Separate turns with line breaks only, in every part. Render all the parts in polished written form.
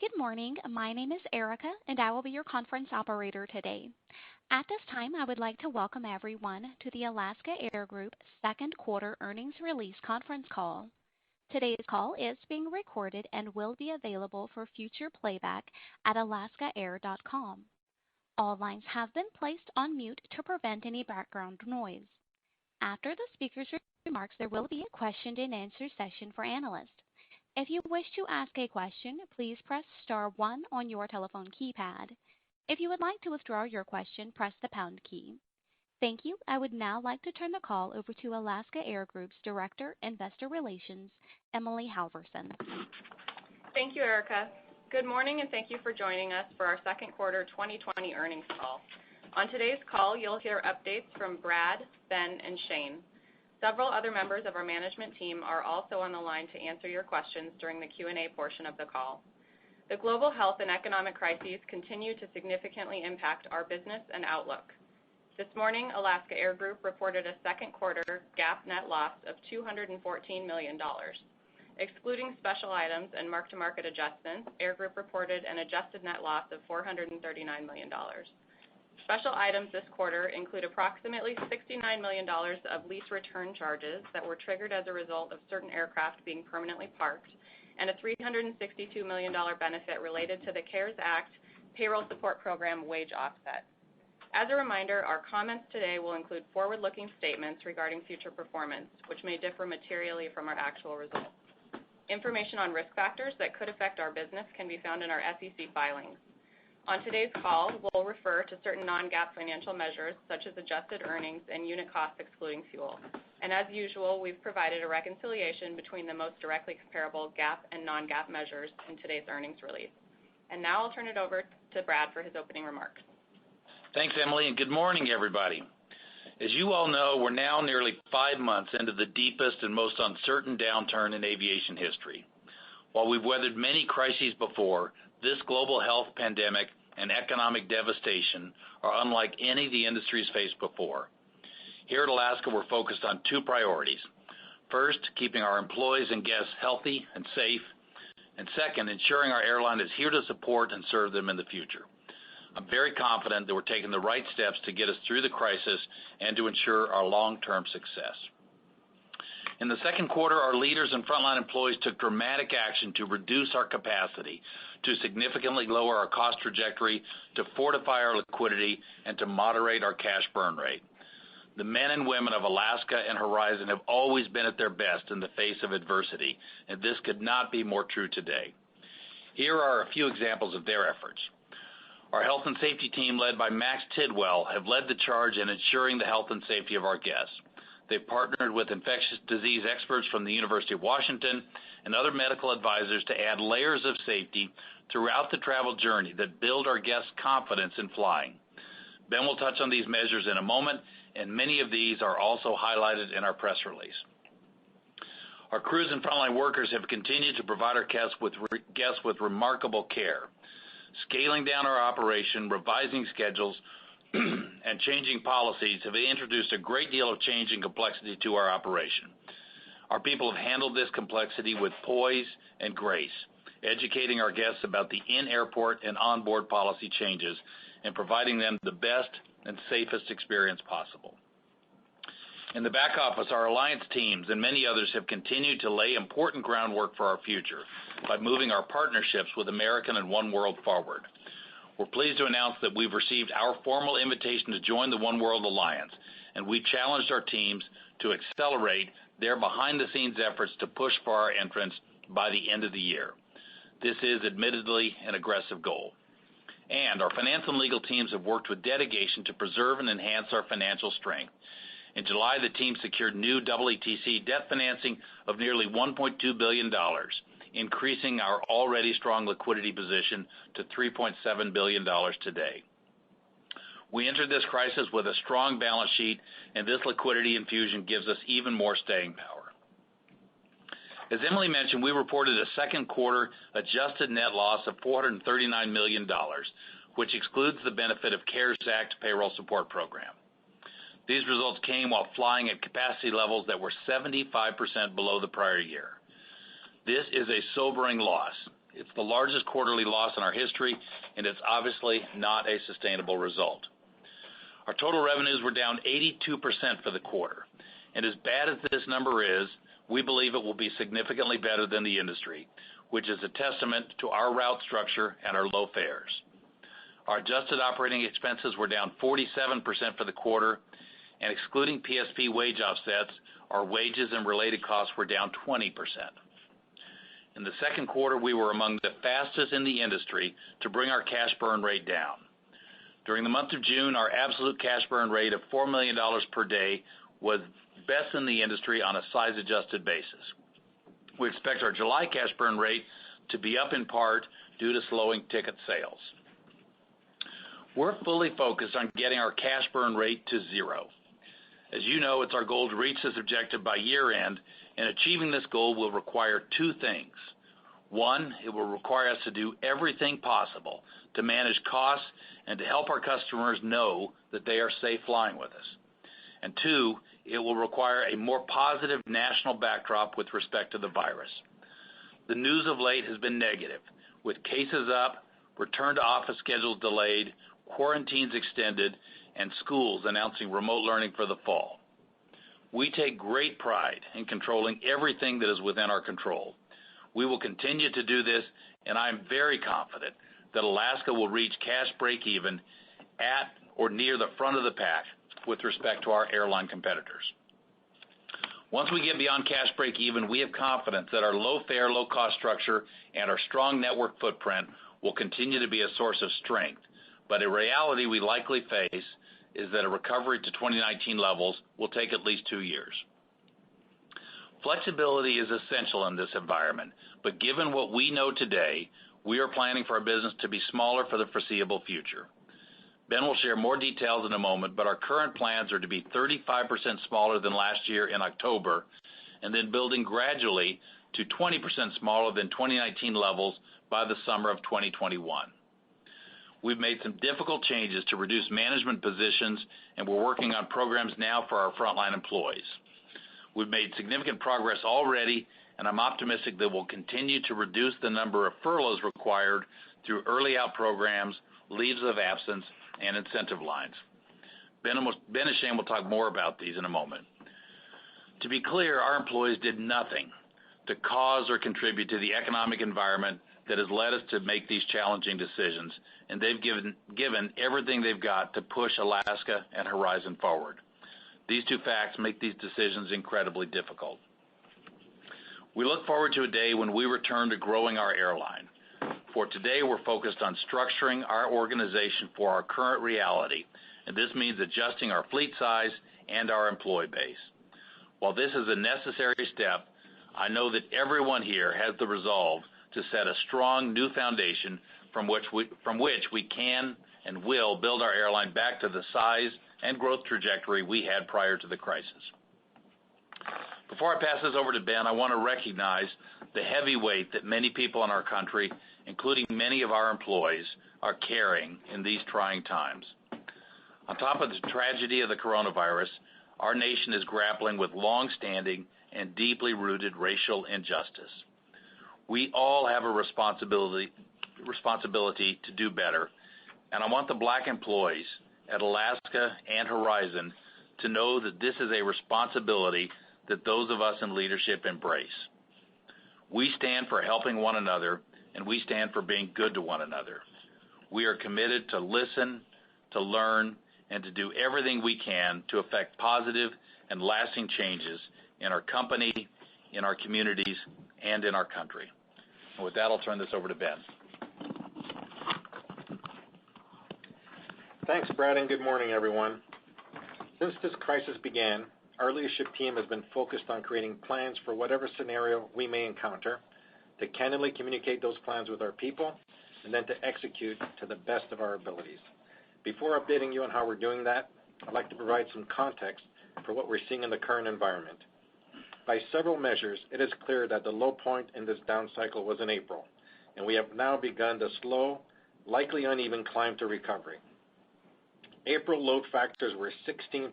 Good morning. My name is Erica, and I will be your conference operator today. At this time, I would like to welcome everyone to the Alaska Air Group second quarter earnings release conference call. Today's call is being recorded and will be available for future playback at alaskaair.com. All lines have been placed on mute to prevent any background noise. After the speaker's remarks, there will be a question and answer session for analysts. If you wish to ask a question, please press star 1 on your telephone keypad. If you would like to withdraw your question, press the pound key. Thank you. I would now like to turn the call over to Alaska Air Group's Director, Investor Relations, Emily Halverson.
Thank you, Erica. Good morning, and thank you for joining us for our second quarter 2020 earnings call. On today's call, you'll hear updates from Brad, Ben, and Shane. Several other members of our management team are also on the line to answer your questions during the Q&A portion of the call. The global health and economic crises continue to significantly impact our business and outlook. This morning, Alaska Air Group reported a second quarter GAAP net loss of $214 million. Excluding special items and mark-to-market adjustments, Air Group reported an adjusted net loss of $439 million. Special items this quarter include approximately $69 million of lease return charges that were triggered as a result of certain aircraft being permanently parked, and a $362 million benefit related to the CARES Act Payroll Support Program wage offset. As a reminder, our comments today will include forward-looking statements regarding future performance, which may differ materially from our actual results. Information on risk factors that could affect our business can be found in our SEC filings. On today's call, we'll refer to certain non-GAAP financial measures, such as adjusted earnings and unit costs excluding fuel. And as usual, we've provided a reconciliation between the most directly comparable GAAP and non-GAAP measures in today's earnings release. And now I'll turn it over to Brad for his opening remarks.
Thanks, Emily, and good morning, everybody. As you all know, we're now nearly 5 months into the deepest and most uncertain downturn in aviation history. While we've weathered many crises before, this global health pandemic and economic devastation are unlike any the industry's faced before. Here at Alaska, we're focused on 2 priorities. First, keeping our employees and guests healthy and safe, and second, ensuring our airline is here to support and serve them in the future. I'm very confident that we're taking the right steps to get us through the crisis and to ensure our long-term success. In the second quarter, our leaders and frontline employees took dramatic action to reduce our capacity, to significantly lower our cost trajectory, to fortify our liquidity, and to moderate our cash burn rate. The men and women of Alaska and Horizon have always been at their best in the face of adversity, and this could not be more true today. Here are a few examples of their efforts. Our health and safety team, led by Max Tidwell, have led the charge in ensuring the health and safety of our guests. They've partnered with infectious disease experts from the University of Washington and other medical advisors to add layers of safety throughout the travel journey that build our guests' confidence in flying. Ben will touch on these measures in a moment, and many of these are also highlighted in our press release. Our crews and frontline workers have continued to provide our guests with remarkable care. Scaling down our operation, revising schedules, and changing policies have introduced a great deal of change and complexity to our operation. Our people have handled this complexity with poise and grace, educating our guests about the in-airport and onboard policy changes and providing them the best and safest experience possible. In the back office, our alliance teams and many others have continued to lay important groundwork for our future by moving our partnerships with American and One World forward. We're pleased to announce that we've received our formal invitation to join the One World Alliance, and we challenged our teams to accelerate their behind-the-scenes efforts to push for our entrance by the end of the year. This is admittedly an aggressive goal. And our finance and legal teams have worked with dedication to preserve and enhance our financial strength. In July, the team secured new EETC debt financing of nearly $1.2 billion, increasing our already strong liquidity position to $3.7 billion today. We entered this crisis with a strong balance sheet, and this liquidity infusion gives us even more staying power. As Emily mentioned, we reported a second quarter adjusted net loss of $439 million, which excludes the benefit of CARES Act Payroll Support Program. These results came while flying at capacity levels that were 75% below the prior year. This is a sobering loss. It's the largest quarterly loss in our history, and it's obviously not a sustainable result. Our total revenues were down 82% for the quarter, and as bad as this number is, we believe it will be significantly better than the industry, which is a testament to our route structure and our low fares. Our adjusted operating expenses were down 47% for the quarter, and excluding PSP wage offsets, our wages and related costs were down 20%. In the second quarter, we were among the fastest in the industry to bring our cash burn rate down. During the month of June, our absolute cash burn rate of $4 million per day was best in the industry on a size-adjusted basis. We expect our July cash burn rate to be up in part due to slowing ticket sales. We're fully focused on getting our cash burn rate to zero. As you know, it's our goal to reach this objective by year end, and achieving this goal will require two things. One, it will require us to do everything possible to manage costs and to help our customers know that they are safe flying with us. And two, it will require a more positive national backdrop with respect to the virus. The news of late has been negative, with cases up, return to office schedules delayed, quarantines extended, and schools announcing remote learning for the fall. We take great pride in controlling everything that is within our control. We will continue to do this, and I am very confident that Alaska will reach cash break-even at or near the front of the pack with respect to our airline competitors. Once we get beyond cash break-even, we have confidence that our low-fare, low-cost structure and our strong network footprint will continue to be a source of strength. But a reality we likely face is that a recovery to 2019 levels will take at least 2 years. Flexibility is essential in this environment, but given what we know today, we are planning for our business to be smaller for the foreseeable future. Ben will share more details in a moment, but our current plans are to be 35% smaller than last year in October, and then building gradually to 20% smaller than 2019 levels by the summer of 2021. We've made some difficult changes to reduce management positions, and we're working on programs now for our frontline employees. We've made significant progress already, and I'm optimistic that we'll continue to reduce the number of furloughs required through early out programs, leaves of absence, and incentive lines. Ben and Shane will talk more about these in a moment. To be clear, our employees did nothing to cause or contribute to the economic environment that has led us to make these challenging decisions, and they've given everything they've got to push Alaska and Horizon forward. These two facts make these decisions incredibly difficult. We look forward to a day when we return to growing our airline. For today, we're focused on structuring our organization for our current reality, and this means adjusting our fleet size and our employee base. While this is a necessary step, I know that everyone here has the resolve to set a strong new foundation from which we can and will build our airline back to the size and growth trajectory we had prior to the crisis. Before I pass this over to Ben, I want to recognize the heavy weight that many people in our country, including many of our employees, are carrying in these trying times. On top of the tragedy of the coronavirus, our nation is grappling with long-standing and deeply rooted racial injustice. We all have a responsibility to do better, and I want the Black employees at Alaska and Horizon to know that this is a responsibility that those of us in leadership embrace. We stand for helping one another, and we stand for being good to one another. We are committed to listen, to learn, and to do everything we can to effect positive and lasting changes in our company, in our communities, and in our country. And with that, I'll turn this over to Ben.
Thanks, Brad, and good morning, everyone. Since this crisis began, our leadership team has been focused on creating plans for whatever scenario we may encounter, to candidly communicate those plans with our people, and then to execute to the best of our abilities. Before updating you on how we're doing that, I'd like to provide some context for what we're seeing in the current environment. By several measures, it is clear that the low point in this down cycle was in April, and we have now begun the slow, likely uneven climb to recovery. April load factors were 16%,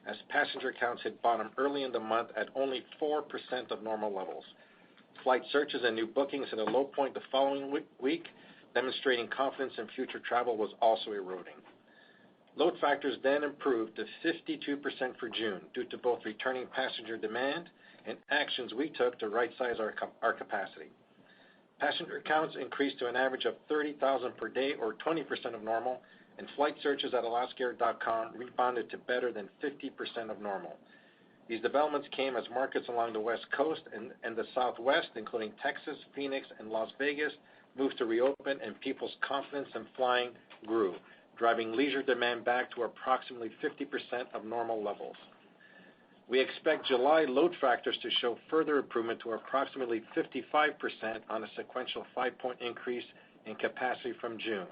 as passenger counts hit bottom early in the month at only 4% of normal levels. Flight searches and new bookings at a low point the following week, demonstrating confidence in future travel was also eroding. Load factors then improved to 52% for June due to both returning passenger demand and actions we took to right-size our capacity. Passenger counts increased to an average of 30,000 per day or 20% of normal, and flight searches at alaskaair.com rebounded to better than 50% of normal. These developments came as markets along the West Coast and the Southwest, including Texas, Phoenix, and Las Vegas, moved to reopen and people's confidence in flying grew, driving leisure demand back to approximately 50% of normal levels. We expect July load factors to show further improvement to approximately 55% on a sequential 5-point increase in capacity from June.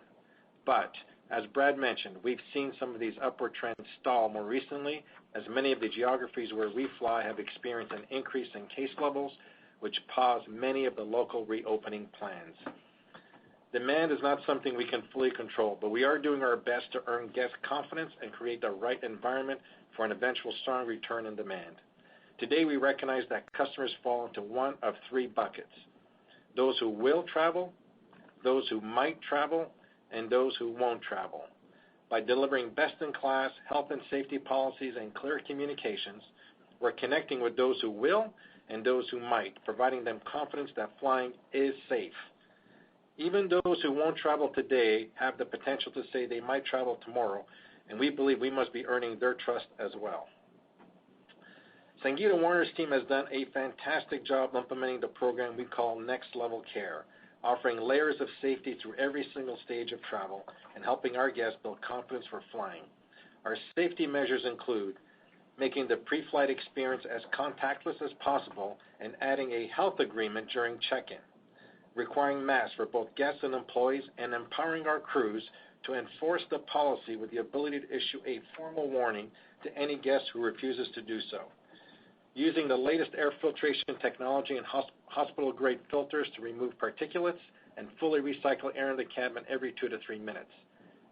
But, as Brad mentioned, we've seen some of these upward trends stall more recently, as many of the geographies where we fly have experienced an increase in case levels, which paused many of the local reopening plans. Demand is not something we can fully control, but we are doing our best to earn guest confidence and create the right environment for an eventual strong return in demand. Today, we recognize that customers fall into one of three buckets: those who will travel, those who might travel, and those who won't travel. By delivering best-in-class health and safety policies and clear communications, we're connecting with those who will and those who might, providing them confidence that flying is safe. Even those who won't travel today have the potential to say they might travel tomorrow, and we believe we must be earning their trust as well. Sangeeta Warner's team has done a fantastic job implementing the program we call Next Level Care, offering layers of safety through every single stage of travel and helping our guests build confidence for flying. Our safety measures include making the pre-flight experience as contactless as possible and adding a health agreement during check-in, requiring masks for both guests and employees, and empowering our crews to enforce the policy with the ability to issue a formal warning to any guest who refuses to do so. Using the latest air filtration technology and hospital-grade filters to remove particulates and fully recycle air in the cabin every 2 to 3 minutes.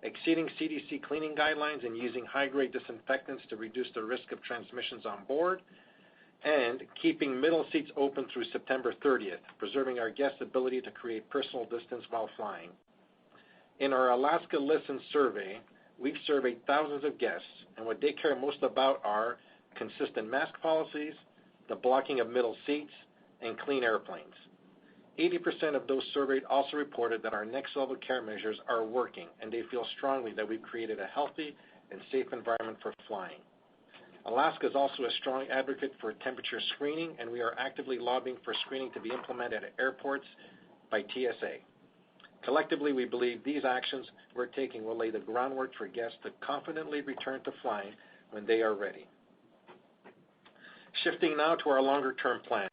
Exceeding CDC cleaning guidelines and using high-grade disinfectants to reduce the risk of transmissions on board. And keeping middle seats open through September 30th, preserving our guests' ability to create personal distance while flying. In our Alaska Listen survey, we've surveyed thousands of guests, and what they care most about are consistent mask policies, the blocking of middle seats, and clean airplanes. 80% of those surveyed also reported that our next level care measures are working, and they feel strongly that we've created a healthy and safe environment for flying. Alaska is also a strong advocate for temperature screening, and we are actively lobbying for screening to be implemented at airports by TSA. Collectively, we believe these actions we're taking will lay the groundwork for guests to confidently return to flying when they are ready. Shifting now to our longer-term plans.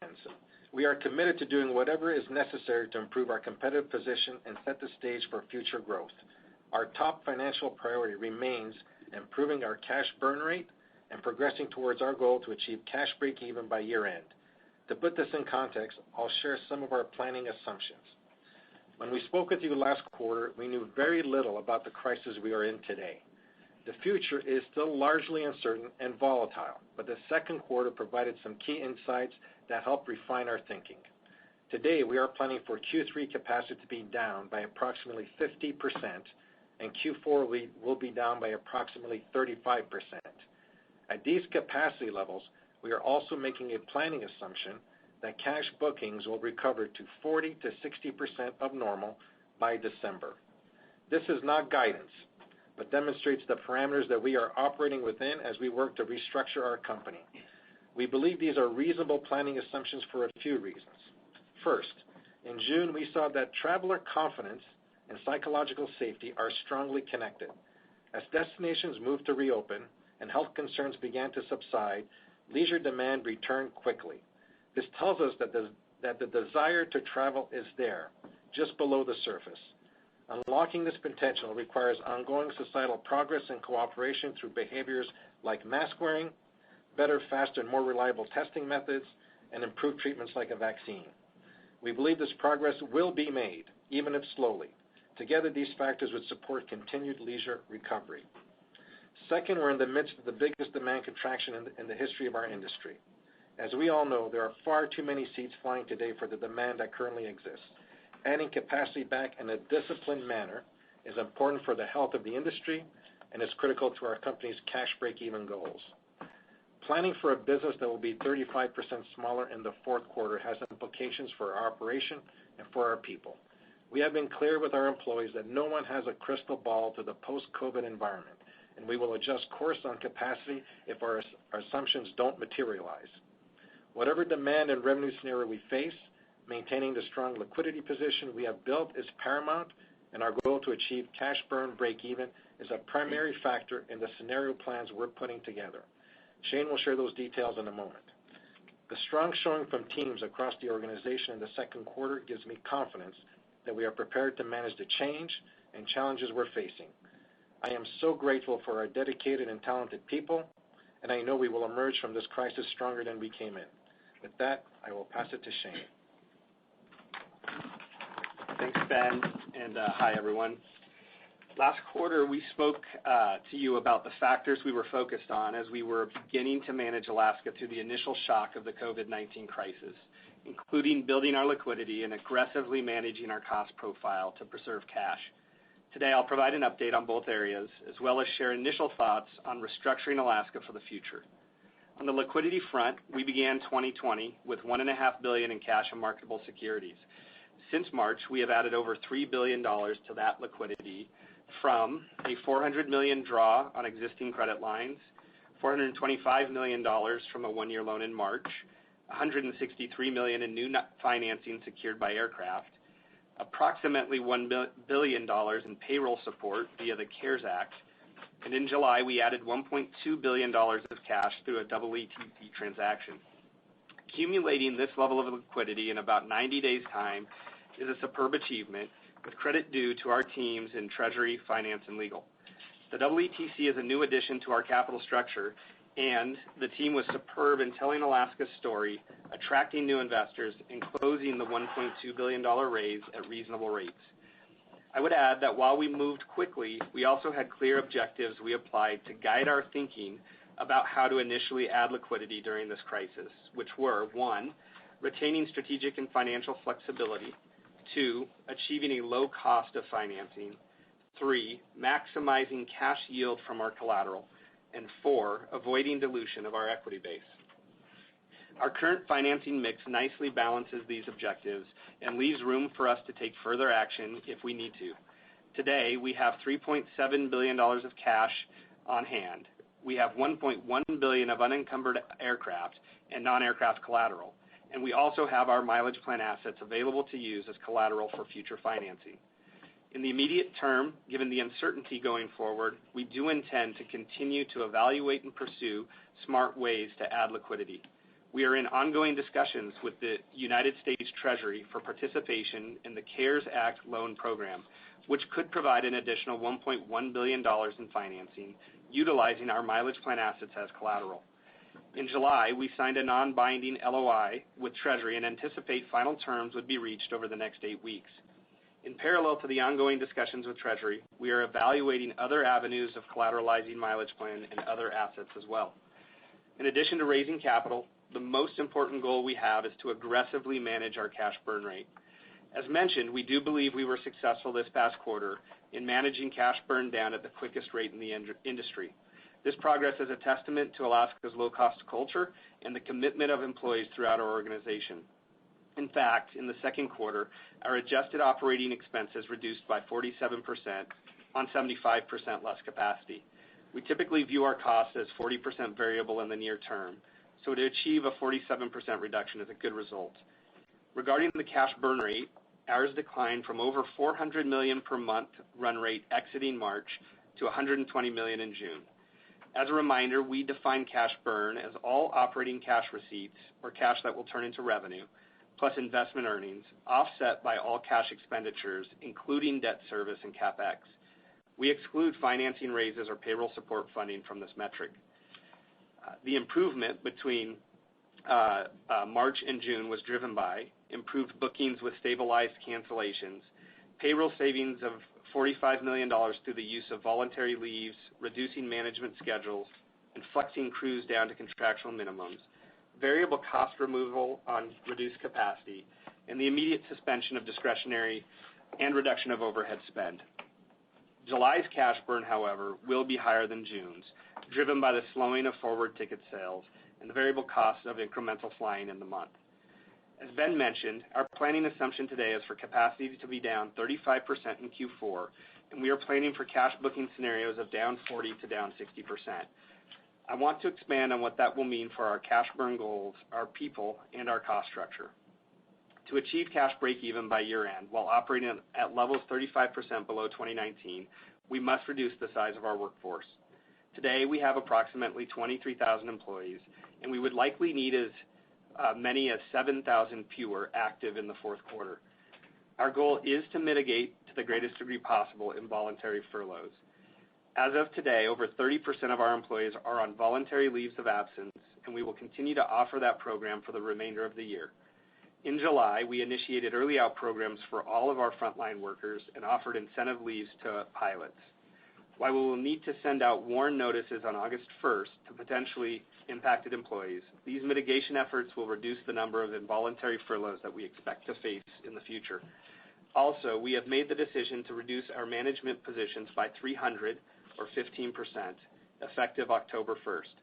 We are committed to doing whatever is necessary to improve our competitive position and set the stage for future growth. Our top financial priority remains improving our cash burn rate and progressing towards our goal to achieve cash break-even by year-end. To put this in context, I'll share some of our planning assumptions. When we spoke with you last quarter, we knew very little about the crisis we are in today. The future is still largely uncertain and volatile, but the second quarter provided some key insights that helped refine our thinking. Today, we are planning for Q3 capacity to be down by approximately 50%, and Q4 will be down by approximately 35%. At these capacity levels, we are also making a planning assumption that cash bookings will recover to 40 to 60% of normal by December. This is not guidance, but demonstrates the parameters that we are operating within as we work to restructure our company. We believe these are reasonable planning assumptions for a few reasons. First, in June, we saw that traveler confidence and psychological safety are strongly connected. As destinations moved to reopen and health concerns began to subside, leisure demand returned quickly. This tells us that the desire to travel is there, just below the surface. Unlocking this potential requires ongoing societal progress and cooperation through behaviors like mask wearing, better, faster, and more reliable testing methods, and improved treatments like a vaccine. We believe this progress will be made, even if slowly. Together, these factors would support continued leisure recovery. Second, we're in the midst of the biggest demand contraction in the history of our industry. As we all know, there are far too many seats flying today for the demand that currently exists. Adding capacity back in a disciplined manner is important for the health of the industry and is critical to our company's cash break-even goals. Planning for a business that will be 35% smaller in the fourth quarter has implications for our operation and for our people. We have been clear with our employees that no one has a crystal ball to the post-COVID environment, and we will adjust course on capacity if our assumptions don't materialize. Whatever demand and revenue scenario we face, maintaining the strong liquidity position we have built is paramount, and our goal to achieve cash burn break-even is a primary factor in the scenario plans we're putting together. Shane will share those details in a moment. The strong showing from teams across the organization in the second quarter gives me confidence that we are prepared to manage the change and challenges we're facing. I am so grateful for our dedicated and talented people, and I know we will emerge from this crisis stronger than we came in. With that, I will pass it to Shane.
Thanks, Ben, and hi, everyone. Last quarter, we spoke to you about the factors we were focused on as we were beginning to manage Alaska through the initial shock of the COVID-19 crisis, including building our liquidity and aggressively managing our cost profile to preserve cash. Today, I'll provide an update on both areas, as well as share initial thoughts on restructuring Alaska for the future. On the liquidity front, we began 2020 with $1.5 billion in cash and marketable securities. Since March, we have added over $3 billion to that liquidity from a $400 million draw on existing credit lines, $425 million from a one-year loan in March, $163 million in new financing secured by aircraft, approximately $1 billion in payroll support via the CARES Act, and in July we added $1.2 billion of cash through a EETC transaction. Accumulating this level of liquidity in about 90 days' time is a superb achievement, with credit due to our teams in Treasury, Finance, and Legal. The EETC is a new addition to our capital structure, and the team was superb in telling Alaska's story, attracting new investors, and closing the $1.2 billion raise at reasonable rates. I would add that while we moved quickly, we also had clear objectives we applied to guide our thinking about how to initially add liquidity during this crisis, which were 1, retaining strategic and financial flexibility, 2, achieving a low cost of financing, 3, maximizing cash yield from our collateral, and 4, avoiding dilution of our equity base. Our current financing mix nicely balances these objectives and leaves room for us to take further action if we need to. Today, we have $3.7 billion of cash on hand. We have $1.1 billion of unencumbered aircraft and non-aircraft collateral, and we also have our mileage plan assets available to use as collateral for future financing. In the immediate term, given the uncertainty going forward, we do intend to continue to evaluate and pursue smart ways to add liquidity. We are in ongoing discussions with the United States Treasury for participation in the CARES Act loan program, which could provide an additional $1.1 billion in financing, utilizing our mileage plan assets as collateral. In July, we signed a non-binding LOI with Treasury and anticipate final terms would be reached over the next 8 weeks. In parallel to the ongoing discussions with Treasury, we are evaluating other avenues of collateralizing mileage plan and other assets as well. In addition to raising capital, the most important goal we have is to aggressively manage our cash burn rate. As mentioned, we do believe we were successful this past quarter in managing cash burn down at the quickest rate in the industry. This progress is a testament to Alaska's low-cost culture and the commitment of employees throughout our organization. In fact, in the second quarter, our adjusted operating expenses reduced by 47% on 75% less capacity. We typically view our costs as 40% variable in the near term, so to achieve a 47% reduction is a good result. Regarding the cash burn rate, ours declined from over $400 million per month run rate exiting March to $120 million in June. As a reminder, we define cash burn as all operating cash receipts, or cash that will turn into revenue, plus investment earnings, offset by all cash expenditures, including debt service and CapEx. We exclude financing raises or payroll support funding from this metric. The improvement between March and June was driven by improved bookings with stabilized cancellations, payroll savings of $45 million through the use of voluntary leaves, reducing management schedules, and flexing crews down to contractual minimums, variable cost removal on reduced capacity, and the immediate suspension of discretionary and reduction of overhead spend. July's cash burn, however, will be higher than June's, driven by the slowing of forward ticket sales and the variable costs of incremental flying in the month. As Ben mentioned, our planning assumption today is for capacity to be down 35% in Q4, and we are planning for cash booking scenarios of down 40 to down 60%. I want to expand on what that will mean for our cash burn goals, our people, and our cost structure. To achieve cash break-even by year-end while operating at levels 35% below 2019, we must reduce the size of our workforce. Today, we have approximately 23,000 employees, and we would likely need as many as 7,000 fewer active in the fourth quarter. Our goal is to mitigate to the greatest degree possible involuntary furloughs. As of today, over 30% of our employees are on voluntary leaves of absence, and we will continue to offer that program for the remainder of the year. In July, we initiated early out programs for all of our frontline workers and offered incentive leaves to pilots. While we will need to send out warn notices on August 1st to potentially impacted employees, these mitigation efforts will reduce the number of involuntary furloughs that we expect to face in the future. Also, we have made the decision to reduce our management positions by 300 or 15%, effective October 1st.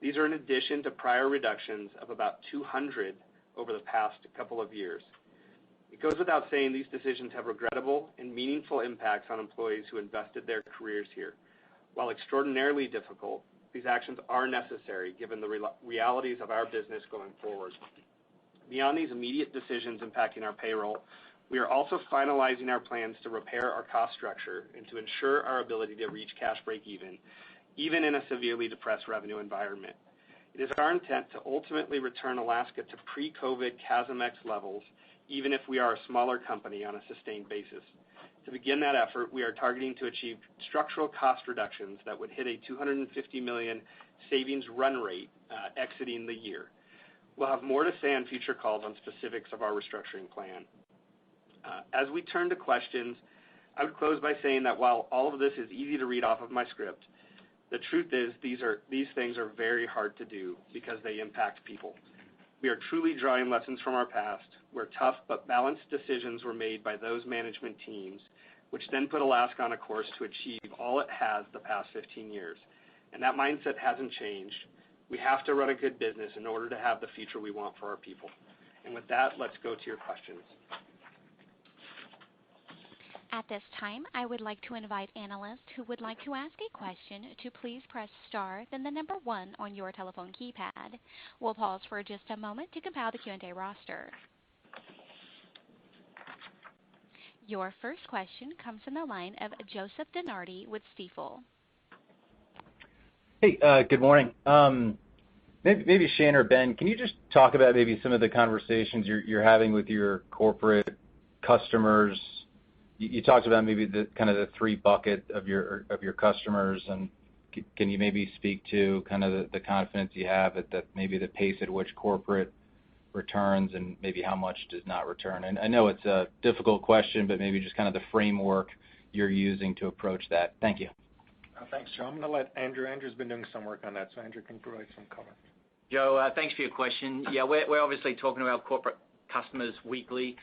These are in addition to prior reductions of about 200 over the past couple of years. It goes without saying these decisions have regrettable and meaningful impacts on employees who invested their careers here. While extraordinarily difficult, these actions are necessary given the realities of our business going forward. Beyond these immediate decisions impacting our payroll, we are also finalizing our plans to repair our cost structure and to ensure our ability to reach cash break-even, even in a severely depressed revenue environment. It is our intent to ultimately return Alaska to pre-COVID CASM-ex levels, even if we are a smaller company on a sustained basis. To begin that effort, we are targeting to achieve structural cost reductions that would hit a $250 million savings run rate exiting the year. We'll have more to say on future calls on specifics of our restructuring plan. As we turn to questions, I would close by saying that while all of this is easy to read off of my script, the truth is these things are very hard to do because they impact people. We are truly drawing lessons from our past, where tough but balanced decisions were made by those management teams, which then put Alaska on a course to achieve all it has the past 15 years. And that mindset hasn't changed. We have to run a good business in order to have the future we want for our people. And with that, let's go to your questions.
At this time, I would like to invite analysts who would like to ask a question to please press star, then the number 1 on your telephone keypad. We'll pause for just a moment to compile the Q&A roster. Your first question comes from the line of Joseph DeNardi with Stifel.
Hey, good morning. Maybe Shane or Ben, can you just talk about maybe some of the conversations you're having with your corporate customers? You talked about maybe the kind of the 3 bucket of your customers, and can you maybe speak to kind of the confidence you have that maybe the pace at which corporate returns and maybe how much does not return? And I know it's a difficult question, but maybe just kind of the framework you're using to approach that. Thank you.
Thanks, Joe. I'm going to let Andrew. Andrew's been doing some work on that, so Andrew can provide some color.
Joe, thanks for your question. Yeah, we're obviously talking to our corporate customers weekly.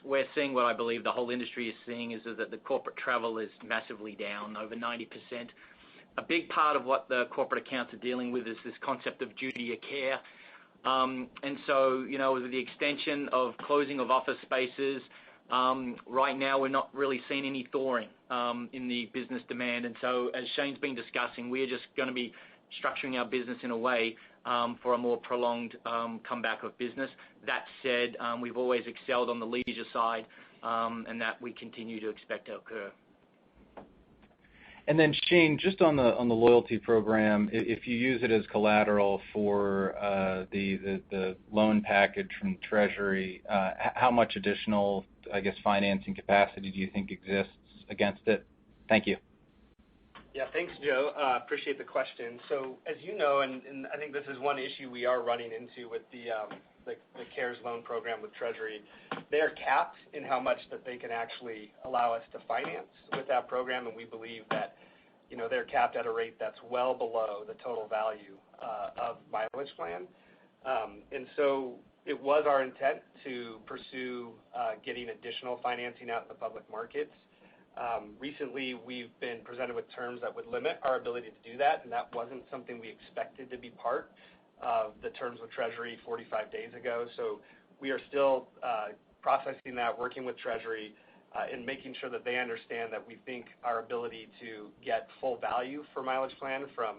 We're seeing what I believe the whole industry is seeing is that the corporate travel is massively down, over 90%. A big part of what the corporate accounts are dealing with is this concept of duty of care. And so, with the extension of closing of office spaces, right now we're not really seeing any thawing in the business demand. And so, as Shane's been discussing, we're just going to be structuring our business in a way for a more prolonged comeback of business. That said, we've always excelled on the leisure side, and that we continue to expect to occur.
And then Shane, just on the loyalty program, if you use it as collateral for the loan package from Treasury, how much additional, I guess, financing capacity do you think exists against it? Thank you.
Yeah, thanks, Joe. Appreciate the question. So, as you know, and I think this is one issue we are running into with the CARES loan program with Treasury, they are capped in how much that they can actually allow us to finance with that program, and we believe that, they're capped at a rate that's well below the total value of mileage plan. And so it was our intent to pursue getting additional financing out in the public markets. Recently, we've been presented with terms that would limit our ability to do that, and that wasn't something we expected to be part of the terms with Treasury 45 days ago. So we are still processing that, working with Treasury, and making sure that they understand that we think our ability to get full value for Mileage Plan from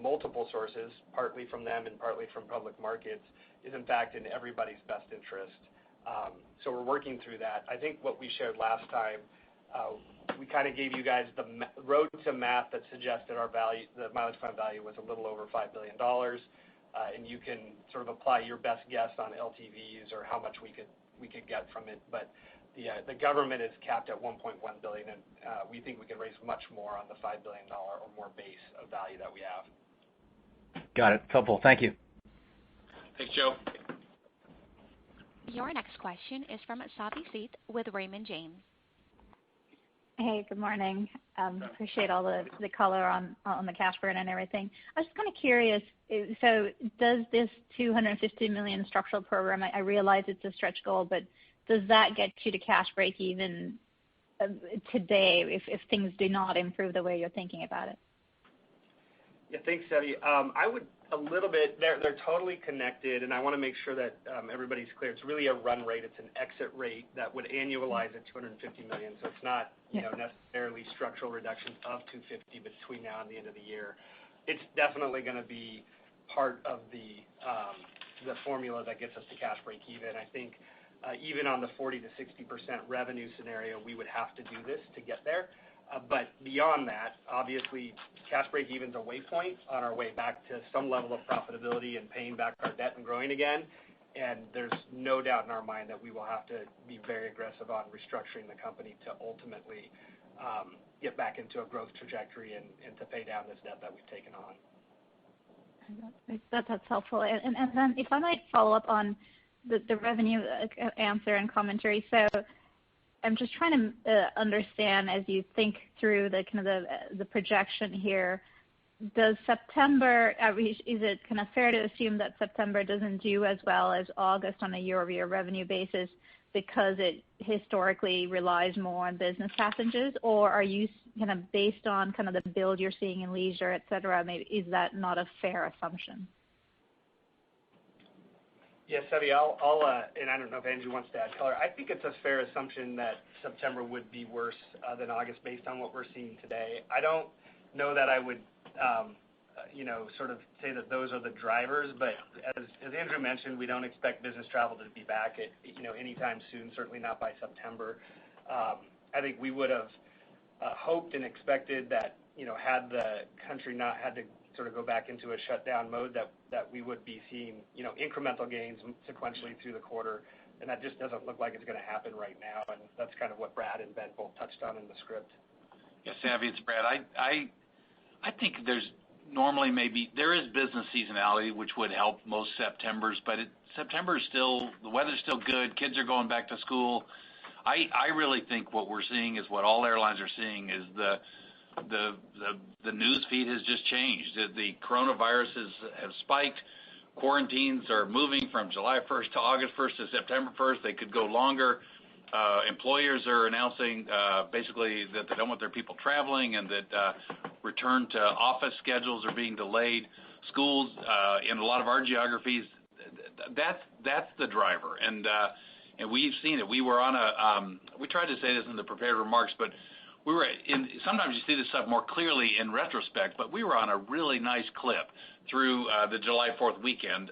multiple sources, partly from them and partly from public markets, is in fact in everybody's best interest. So we're working through that. I think what we shared last time, we kind of gave you guys the road to math that suggested our value, the Mileage Plan value was a little over $5 billion, and you can sort of apply your best guess on LTVs or how much we could get from it. But the government is capped at $1.1 billion, and we think we can raise much more on the $5 billion or more base of value that we have.
Got it. Helpful. Thank you.
Thanks, Joe.
Your next question is from Savi Syth with Raymond James.
Hey, good morning. Appreciate all the color on the cash burn and everything. I was just kind of curious, so does this $250 million structural program, I realize it's a stretch goal, but does that get you to cash break even today if things do not improve the way you're thinking about it?
Yeah, thanks, Debbie. I would a little bit, they're totally connected, and I want to make sure that everybody's clear. It's really a run rate. It's an exit rate that would annualize at $250 million, so it's not necessarily structural reductions of $250 between now and the end of the year. It's definitely going to be part of the formula that gets us to cash break even. I think even on the 40 to 60% revenue scenario, we would have to do this to get there. But beyond that, obviously, cash break even is a waypoint on our way back to some level of profitability and paying back our debt and growing again. And there's no doubt in our mind that we will have to be very aggressive on restructuring the company to ultimately get back into a growth trajectory and to pay down this debt that we've taken on.
That's helpful. And then if I might follow up on the revenue answer and commentary. So I'm just trying to understand as you think through the kind of the projection here. Does September, is it kind of fair to assume that September doesn't do as well as August on a year-over-year revenue basis because it historically relies more on business passengers, or are you kind of based on kind of the build you're seeing in leisure, et cetera, maybe is that not a fair assumption?
Yes, Sevi, I'll and I don't know if Andrew wants to add color. I think it's a fair assumption that September would be worse than August based on what we're seeing today. I don't know that I would, sort of say that those are the drivers, but as Andrew mentioned, we don't expect business travel to be back at, anytime soon, certainly not by September. I think we would have hoped and expected that, had the country not had to sort of go back into a shutdown mode, that we would be seeing, incremental gains sequentially through the quarter, and that just doesn't look like it's going to happen right now, and that's kind of what Brad and Ben both touched on in the script.
Yeah, Savvy, it's Brad. I think there is business seasonality, which would help most Septembers, but September is still, the weather's still good, kids are going back to school. I really think what we're seeing is what all airlines are seeing is the news feed has just changed. The coronavirus have spiked. Quarantines are moving from July 1st to August 1st to September 1st. They could go longer. Employers are announcing basically that they don't want their people traveling and that return to office schedules are being delayed. Schools in a lot of our geographies, that's the driver. And we've seen it. We were on we tried to say this in the prepared remarks, but we were sometimes you see this stuff more clearly in retrospect, but we were on a really nice clip through the July 4th weekend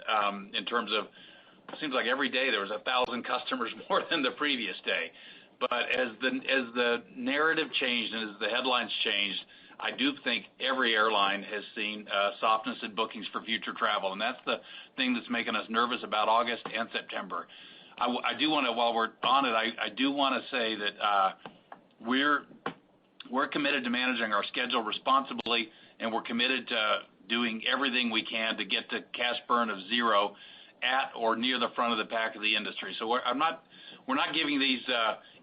in terms of, it seems like every day there was 1,000 customers more than the previous day. But as the narrative changed and as the headlines changed, I do think every airline has seen softness in bookings for future travel, and that's the thing that's making us nervous about August and September. I do want to, while we're on it, I do want to say that we're committed to managing our schedule responsibly, and we're committed to doing everything we can to get to cash burn of zero at or near the front of the pack of the industry. So we're not giving these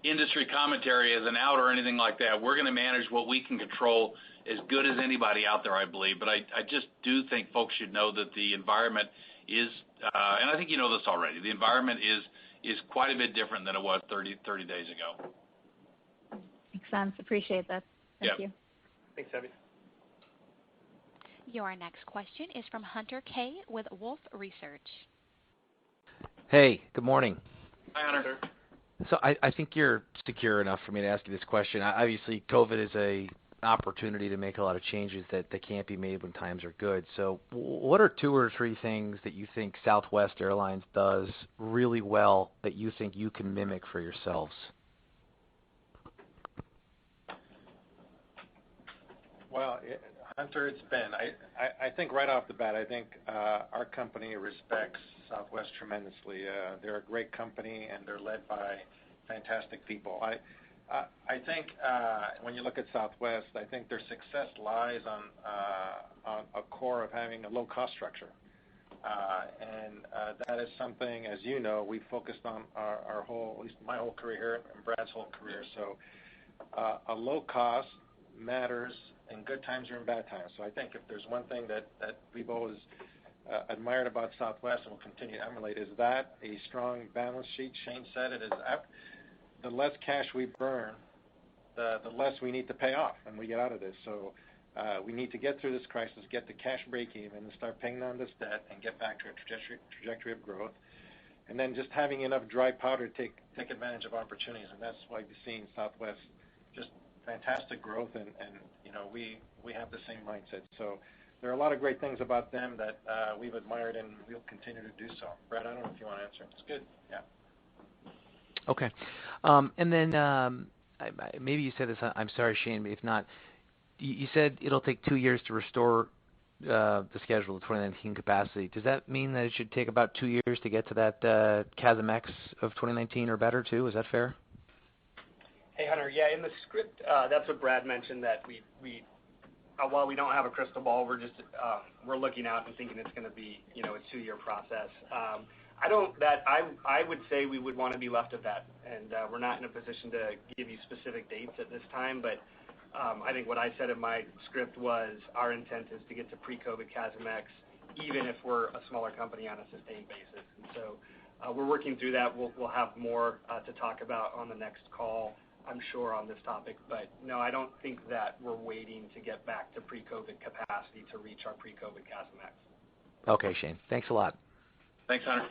industry commentary as an out or anything like that. We're going to manage what we can control as good as anybody out there, I believe. But I just do think folks should know that the environment is, and I think you know this already, the environment is quite a bit different than it was 30 days ago.
Makes sense. Appreciate that. Thank you.
Thanks, Abby.
Your next question is from Hunter Kay with Wolfe Research.
Hey, good morning.
Hi, Hunter.
So I think you're secure enough for me to ask you this question. Obviously, COVID is an opportunity to make a lot of changes that can't be made when times are good. So what are 2 or 3 things that you think Southwest Airlines does really well that you think you can mimic for yourselves?
Well, Hunter, it's Ben. I think right off the bat, I think our company respects Southwest tremendously. They're a great company, and they're led by fantastic people. I think when you look at Southwest, I think their success lies on a core of having a low-cost structure. And that is something, as you know, we focused on our whole, at least my whole career here and Brad's whole career. So a low cost matters in good times or in bad times. So I think if there's one thing that we've always admired about Southwest and will continue to emulate is that a strong balance sheet. Shane said it is the less cash we burn, the less we need to pay off when we get out of this. So we need to get through this crisis, get the cash break-even, and start paying down this debt and get back to a trajectory of growth. And then just having enough dry powder to take advantage of opportunities. And that's why we've seen Southwest just fantastic growth, and you know, we have the same mindset. So there are a lot of great things about them that we've admired, and we'll continue to do so. Brad, I don't know if you want to answer. It's good. Yeah.
Okay. And then maybe you said this, I'm sorry, Shane, but if not, you said it'll take 2 years to restore the schedule to 2019 capacity. Does that mean that it should take about 2 years to get to that CASM-ex of 2019 or better too? Is that fair?
Hey, Hunter. Yeah, in the script, that's what Brad mentioned, that we while we don't have a crystal ball, we're looking out and thinking it's going to be, you know, a 2-year process. I would say we would want to be left of that, and we're not in a position to give you specific dates at this time, but I think what I said in my script was our intent is to get to pre-COVID CASM-ex, even if we're a smaller company on a sustained basis. And so we're working through that. We'll have more to talk about on the next call, I'm sure, on this topic. But no, I don't think that we're waiting to get back to pre-COVID capacity to reach our pre-COVID CASM-ex.
Okay, Shane. Thanks a lot.
Thanks, Hunter.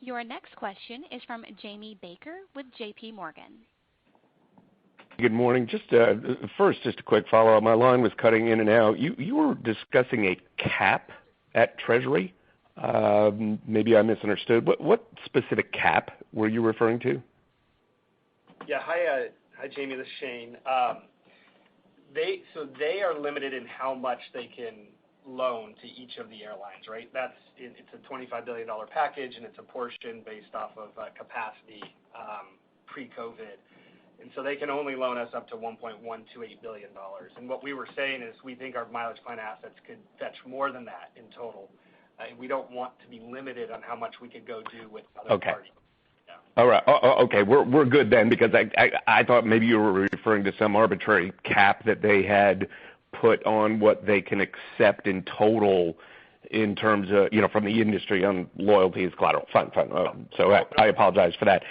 Your next question is from Jamie Baker with J.P. Morgan.
Good morning. Just first, just a quick follow-up. My line was cutting in and out. You were discussing a cap at Treasury. Maybe I misunderstood. What specific cap were you referring to?
Yeah. Hi, Jamie. This is Shane. They are limited in how much they can loan to each of the airlines, right? It's a $25 billion package, and it's a portion based off of capacity pre-COVID. And so they can only loan us up to $1.128 billion. And what we were saying is we think our mileage plan assets could fetch more than that in total. And we don't want to be limited on how much we could go do with other parties. Yeah.
All right. Okay. We're good then, because I thought maybe you were referring to some arbitrary cap that they had put on what they can accept in total in terms of, you know, from the industry on loyalties, collateral. Fine. So I apologize for that.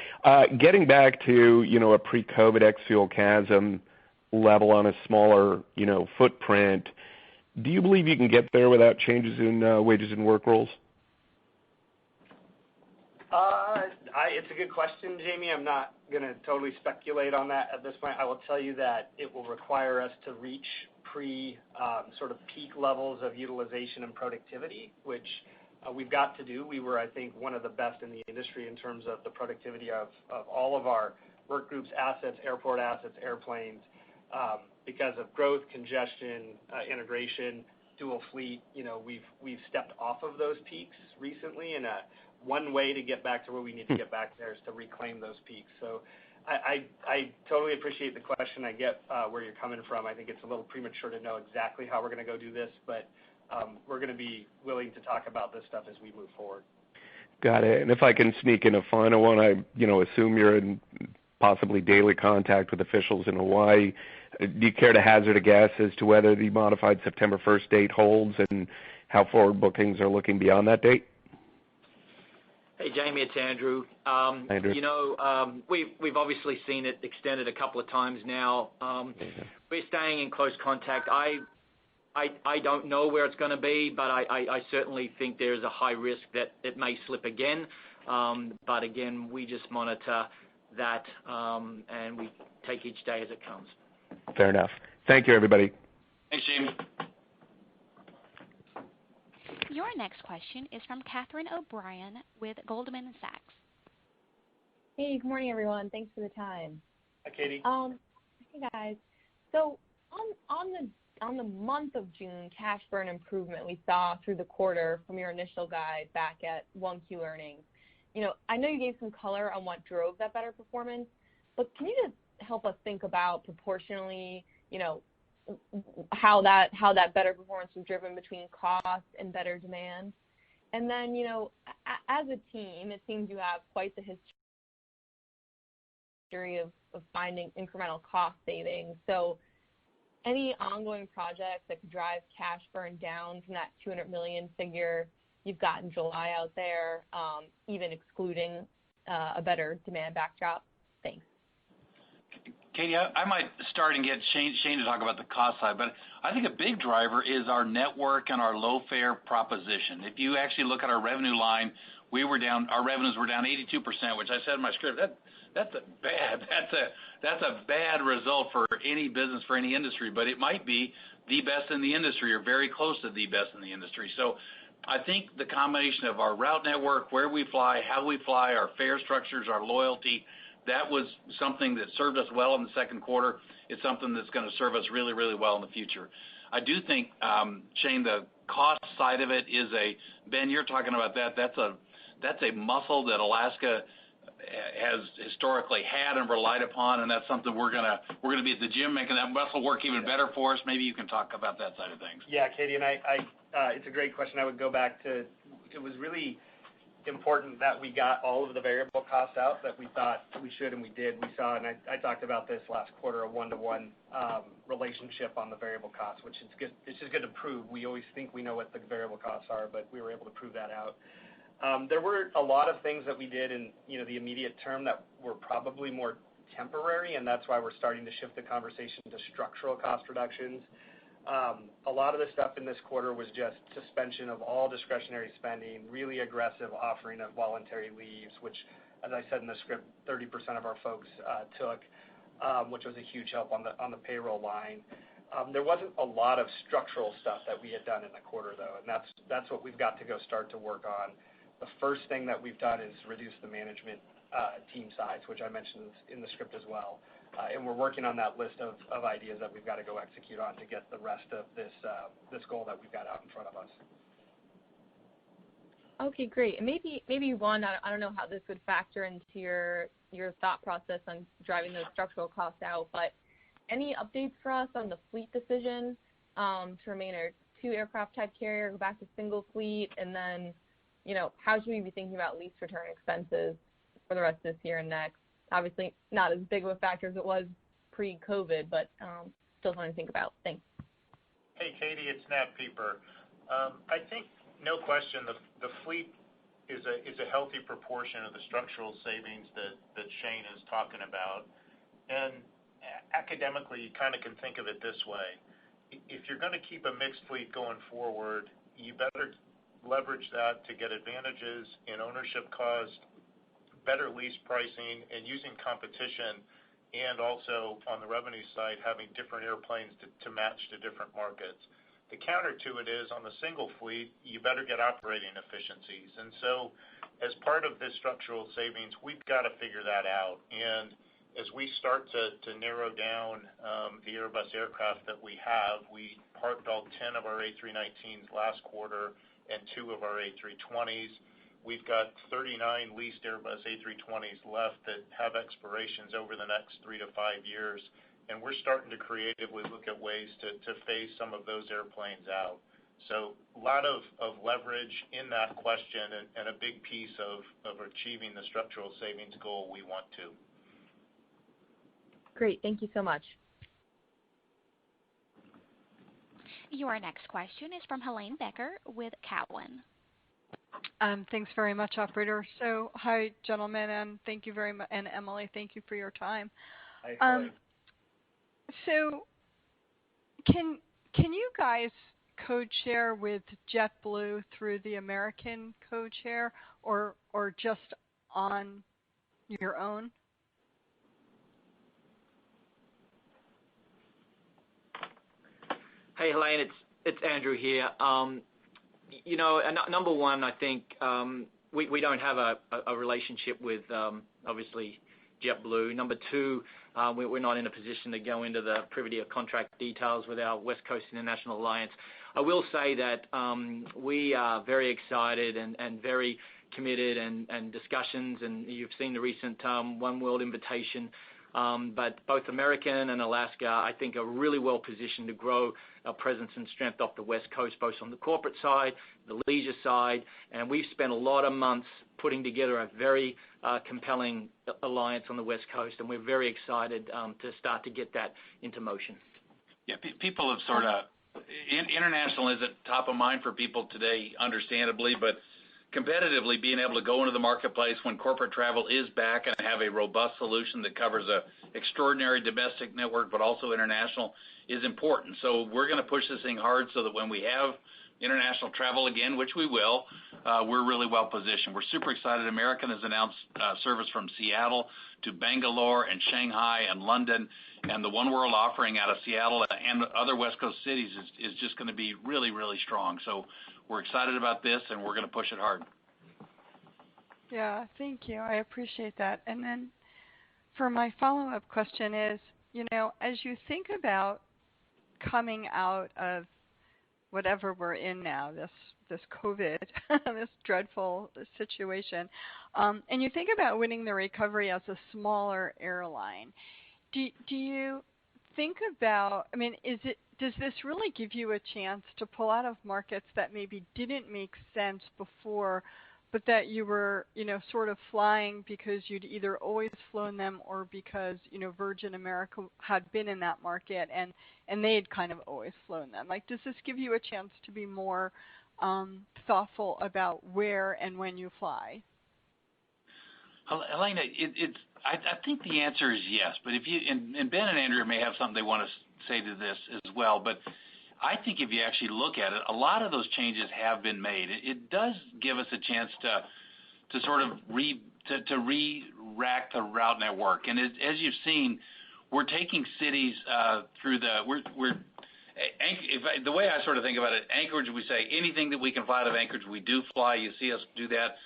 Getting back to, you know, a pre-COVID ex-fuel CASM level on a smaller, you know, footprint, do you believe you can get there without changes in wages and work rules?
It's a good question, Jamie. I'm not going to totally speculate on that at this point. I will tell you that it will require us to reach sort of peak levels of utilization and productivity, which we've got to do. We were, I think, one of the best in the industry in terms of the productivity of all of our work groups, assets, airport assets, airplanes, because of growth, congestion, integration, dual fleet. You know, we've stepped off of those peaks recently, and one way to get back to where we need to get back there is to reclaim those peaks. So I totally appreciate the question. I get where you're coming from. I think it's a little premature to know exactly how we're going to go do this, but we're going to be willing to talk about this stuff as we move forward.
Got it. And if I can sneak in a final one, I assume you're in possibly daily contact with officials in Hawaii. Do you care to hazard a guess as to whether the modified September 1st date holds and how forward bookings are looking beyond that date?
Hey, Jamie, it's Andrew.
Andrew.
We've obviously seen it extended a couple of times now. We're staying in close contact. I don't know where it's going to be, but I certainly think there's a high risk that it may slip again. But again, we just monitor that and we take each day as it comes.
Fair enough. Thank you, everybody.
Thanks, Jamie.
Your next question is from Catherine O'Brien with Goldman Sachs.
Hey, good morning, everyone. Thanks for the time.
Hi, Katie.
Hey, guys. So on the month of June, cash burn improvement we saw through the quarter from your initial guide back at 1Q earnings. I know you gave some color on what drove that better performance, but can you just help us think about proportionally, how that better performance was driven between cost and better demand? And then, as a team, it seems you have quite the history of finding incremental cost savings. So any ongoing projects that could drive cash burn down from that $200 million figure you've got in July out there, even excluding a better demand backdrop? Thanks.
Katie, I might start and get Shane to talk about the cost side, but I think a big driver is our network and our low fare proposition. If you actually look at our revenue line, our revenues were down 82%, which I said in my script. That's a bad result for any business, for any industry, but it might be the best in the industry or very close to the best in the industry. So I think the combination of our route network, where we fly, how we fly, our fare structures, our loyalty, that was something that served us well in the second quarter. It's something that's going to serve us really, really well in the future. I do think, Shane, the cost side of it is Ben, you're talking about that. That's a muscle that Alaska has historically had and relied upon, and that's something we're gonna be at the gym making that muscle work even better for us. Maybe you can talk about that side of things.
Yeah, Katie, and it's a great question. I would go back to, it was really important that we got all of the variable costs out that we thought we should, and we did. We saw, and I talked about this last quarter, a one-to-one relationship on the variable costs, which is good. It's just good to prove. We always think we know what the variable costs are, but we were able to prove that out. There were a lot of things that we did in the immediate term that were probably more temporary, and that's why we're starting to shift the conversation to structural cost reductions. A lot of the stuff in this quarter was just suspension of all discretionary spending, really aggressive offering of voluntary leaves, which, as I said in the script, 30% of our folks took, which was a huge help on the payroll line. There wasn't a lot of structural stuff that we had done in the quarter, though, and that's what we've got to go start to work on. The first thing that we've done is reduce the management team size, which I mentioned in the script as well. And we're working on that list of ideas that we've got to go execute on to get the rest of this goal that we've got out in front of us.
Okay, great. And maybe one, I don't know how this would factor into your thought process on driving those structural costs out, but any updates for us on the fleet decision to remain a 2 aircraft type carrier, go back to single fleet, and then how should we be thinking about lease return expenses for the rest of this year and next? Obviously not as big of a factor as it was pre-COVID, but still something to think about. Thanks.
Hey, Katie, it's Nat Pieper. I think, no question, the fleet is a healthy proportion of the structural savings that Shane is talking about. And academically, you kind of can think of it this way. If you're going to keep a mixed fleet going forward, you better leverage that to get advantages in ownership cost, better lease pricing, and using competition, and also on the revenue side, having different airplanes to match to different markets. The counter to it is, on the single fleet, you better get operating efficiencies. And so as part of this structural savings, we've got to figure that out. And as we start to narrow down the Airbus aircraft that we have, we parked all 10 of our A319s last quarter and 2 of our A320s. We've got 39 leased Airbus A320s left that have expirations over the next 3 to 5 years, and we're starting to creatively look at ways to phase some of those airplanes out. So a lot of leverage in that question, and a big piece of achieving the structural savings goal we want to.
Great. Thank you so much.
Your next question is from Helane Becker with Cowen.
Thanks very much, operator. So, hi, gentlemen, and thank you very much, and Emily, thank you for your time.
Hi,
so, can you guys code share with JetBlue through the American code share, or just on your own?
Hey, Helane, it's Andrew here. Number one, I think we don't have a relationship with obviously JetBlue. Number two, we're not in a position to go into the privity of contract details with our West Coast International Alliance. I will say that we are very excited and very committed and discussions, and you've seen the recent One World invitation. But both American and Alaska, I think, are really well positioned to grow our presence and strength off the West Coast, both on the corporate side, the leisure side, and we've spent a lot of months putting together a very compelling alliance on the West Coast, and we're very excited to start to get that into motion.
Yeah, people have sort of, international isn't top of mind for people today, understandably, but competitively being able to go into the marketplace when corporate travel is back and have a robust solution that covers a extraordinary domestic network but also international is important. So we're going to push this thing hard so that when we have international travel again, which we will, we're really well positioned. We're super excited. American has announced service from Seattle to Bangalore and Shanghai and London, and the One World offering out of Seattle and other West Coast cities is just going to be really, really strong. So we're excited about this, and we're going to push it hard.
Yeah, thank you. I appreciate that. And then for my follow-up question is, as you think about coming out of whatever we're in now, this COVID, this dreadful situation, and you think about winning the recovery as a smaller airline, do you think about, does this really give you a chance to pull out of markets that maybe didn't make sense before, but that you were, sort of flying because you'd either always flown them or because, Virgin America had been in that market and they had kind of always flown them? Like, does this give you a chance to be more thoughtful about where and when you fly?
Helena, I think the answer is yes, but if you, and Ben and Andrea may have something they want to say to this as well, but I think if you actually look at it, a lot of those changes have been made. It does give us a chance to sort of re-rack the route network. And as you've seen, we're taking cities through the way I sort of think about it, Anchorage, we say anything that we can fly out of Anchorage, we do fly. You see us do that.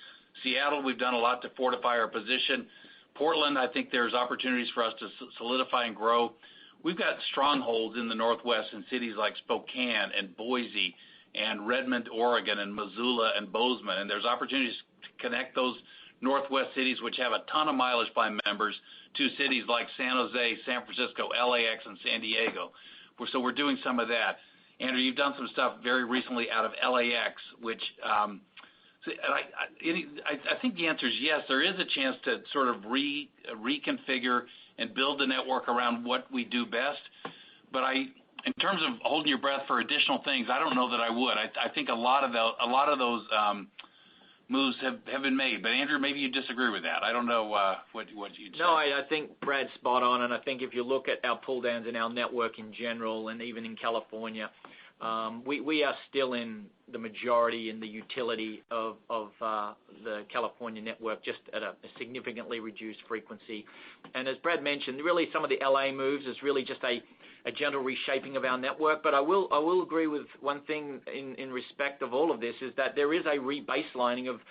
Seattle, we've done a lot to fortify our position. Portland, I think there's opportunities for us to solidify and grow. We've got strongholds in the Northwest in cities like Spokane and Boise and Redmond, Oregon, and Missoula and Bozeman. And there's opportunities to connect those Northwest cities, which have a ton of mileage by members, to cities like San Jose, San Francisco, LAX, and San Diego. So we're doing some of that. Andrew, you've done some stuff very recently out of LAX, which I think the answer is yes. There is a chance to sort of reconfigure and build the network around what we do best. But in terms of holding your breath for additional things, I don't know that I would. I think a lot of those moves have been made. But Andrew, maybe you disagree with that. I don't know what you'd say.
No, I think Brad's spot on, and I think if you look at our pull downs in our network in general, and even in California, we are still in the majority in the utility of the California network, just at a significantly reduced frequency. And as Brad mentioned, really some of the LA moves is really just a gentle reshaping of our network. But I will agree with one thing in respect of all of this, is that there is a rebaselining of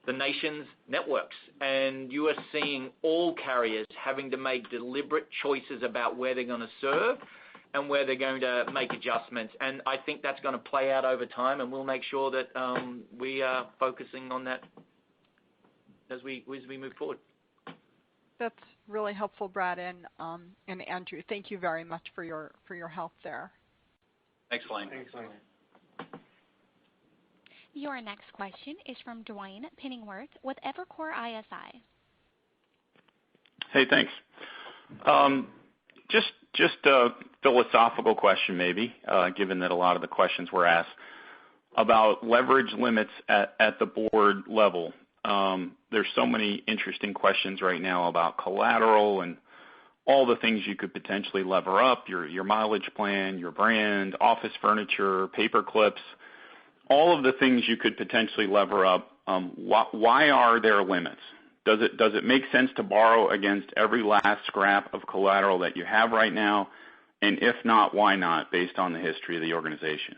the nation's networks, and you are seeing all carriers having to make deliberate choices about where they're going to serve and where they're going to make adjustments. And I think that's going to play out over time, and we'll make sure that we are focusing on that as we move forward.
That's really helpful, Brad and Andrew. Thank you very much for your help there.
Thanks, Lane.
Thanks, Lane.
Your next question is from Duane Penningworth with Evercore ISI.
Hey, thanks. Just a philosophical question maybe, given that a lot of the questions were asked about leverage limits at the board level. There's so many interesting questions right now about collateral and all the things you could potentially lever up, your mileage plan, your brand, office furniture, paper clips, all of the things you could potentially lever up. Why are there limits? Does it make sense to borrow against every last scrap of collateral that you have right now? And if not, why not, based on the history of the organization?